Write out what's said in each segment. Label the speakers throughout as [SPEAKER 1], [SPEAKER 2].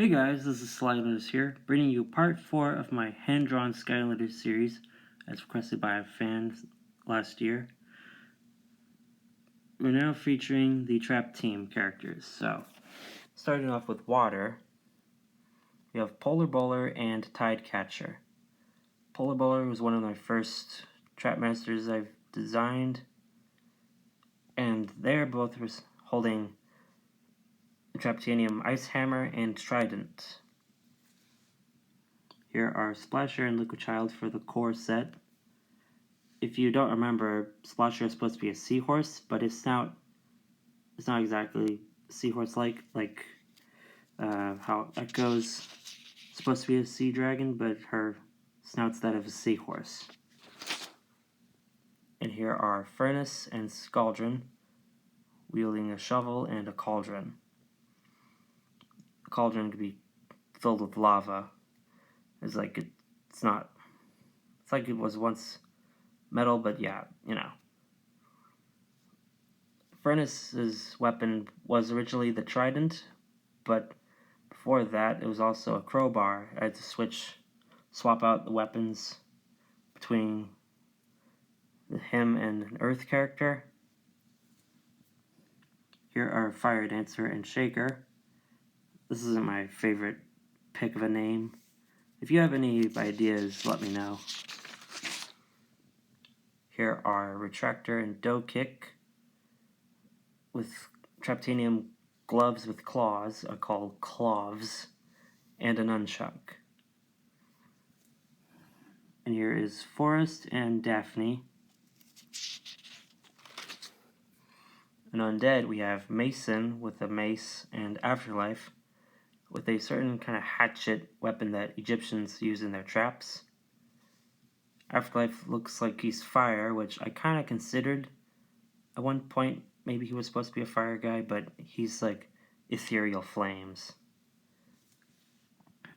[SPEAKER 1] Hey guys, this is Skylanders here, bringing you part 4 of my hand-drawn Skylanders series, as requested by fans last year. We're now featuring the Trap Team characters. So, starting off with water, we have Polar Bowler and Tide Catcher. Polar Bowler was one of my first Trap Masters I've designed, and they're both holding the Traptanium Ice Hammer and Trident. Here are Splasher and Liquid Child for the core set. If you don't remember, Splasher is supposed to be a seahorse, but his snout is not exactly seahorse-like, how Echo's supposed to be a sea dragon, but her snout's that of a seahorse. And here are Furnace and Scaldron, wielding a shovel and a cauldron. The cauldron could be filled with lava. It's like it was once metal, but yeah, you know. Furnace's weapon was originally the trident, but before that it was also a crowbar. I had to swap out the weapons between him and an earth character. Here are Fire Dancer and Shaker. This isn't my favorite pick of a name. If you have any ideas, let me know. Here are Retractor and Dough Kick with Traptanium gloves with claws, are called Cloves, and a nunchuck. And here is Forest and Daphne. And Undead, we have Mason with a mace and Afterlife with a certain kind of hatchet weapon that Egyptians use in their traps. Afterlife looks like he's fire, which I kind of considered at one point. Maybe he was supposed to be a fire guy, but he's like ethereal flames.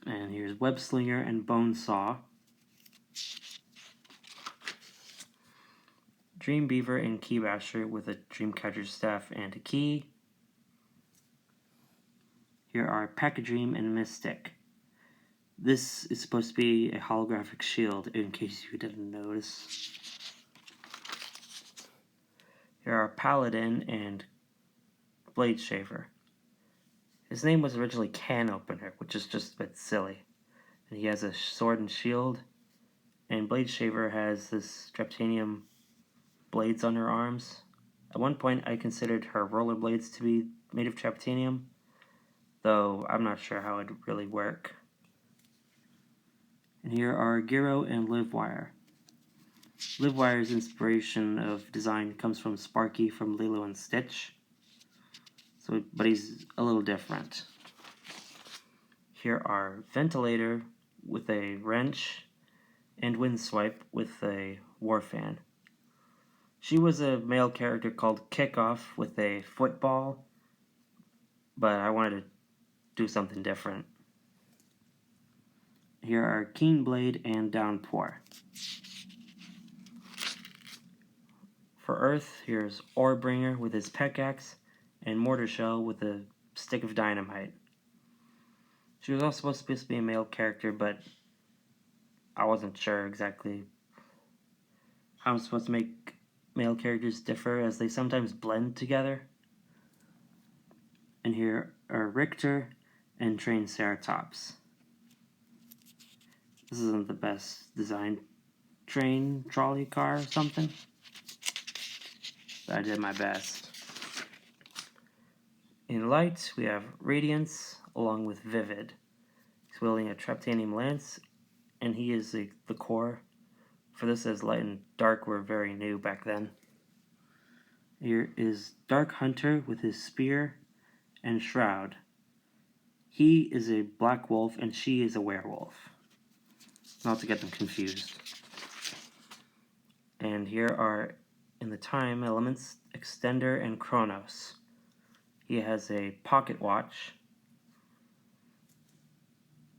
[SPEAKER 1] And here's Web Slinger and Bone Saw. Dream Beaver and Key Basher with a Dreamcatcher staff and a key. Here are Pack-a-Dream and Mystic. This is supposed to be a holographic shield, in case you didn't notice. Here are Paladin and Blade Shaver. His name was originally Can Opener, which is just a bit silly. And he has a sword and shield, and Blade Shaver has this Traptanium blades on her arms. At one point I considered her rollerblades to be made of Traptanium, though I'm not sure how it would really work. And here are Gyro and Livewire. Livewire's inspiration of design comes from Sparky from Lilo and Stitch, but he's a little different. Here are Ventilator with a wrench and Windswipe with a war fan. She was a male character called Kickoff with a football, but I wanted to do something different. Here are Keen Blade and Downpour. For Earth, here's Orebringer with his pickaxe and Mortar Shell with a stick of dynamite. She was also supposed to be a male character, but I wasn't sure exactly how I'm supposed to make male characters differ, as they sometimes blend together. And here are Richter and Train Ceratops. This isn't the best designed train trolley car or something, but I did my best. In light, we have Radiance along with Vivid. He's wielding a Traptanium lance, and he is the core for this, as light and dark were very new back then. Here is Dark Hunter with his spear and Shroud. He is a black wolf and she is a werewolf, not to get them confused. And here are, in the time elements, Extender and Kronos. He has a pocket watch.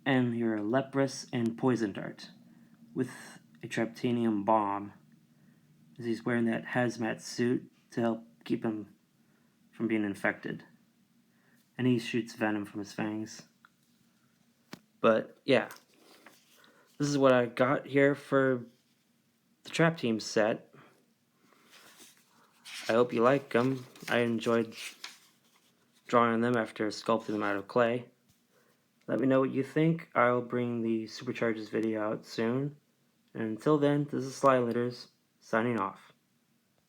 [SPEAKER 1] And here are Leprous and Poison Dart with a Traptanium bomb, as he's wearing that hazmat suit to help keep him from being infected. And he shoots venom from his fangs. But yeah, this is what I got here for the Trap Team set. I hope you like them. I enjoyed drawing them after sculpting them out of clay. Let me know what you think. I'll bring the Superchargers video out soon. And until then, this is Skylanders, signing off.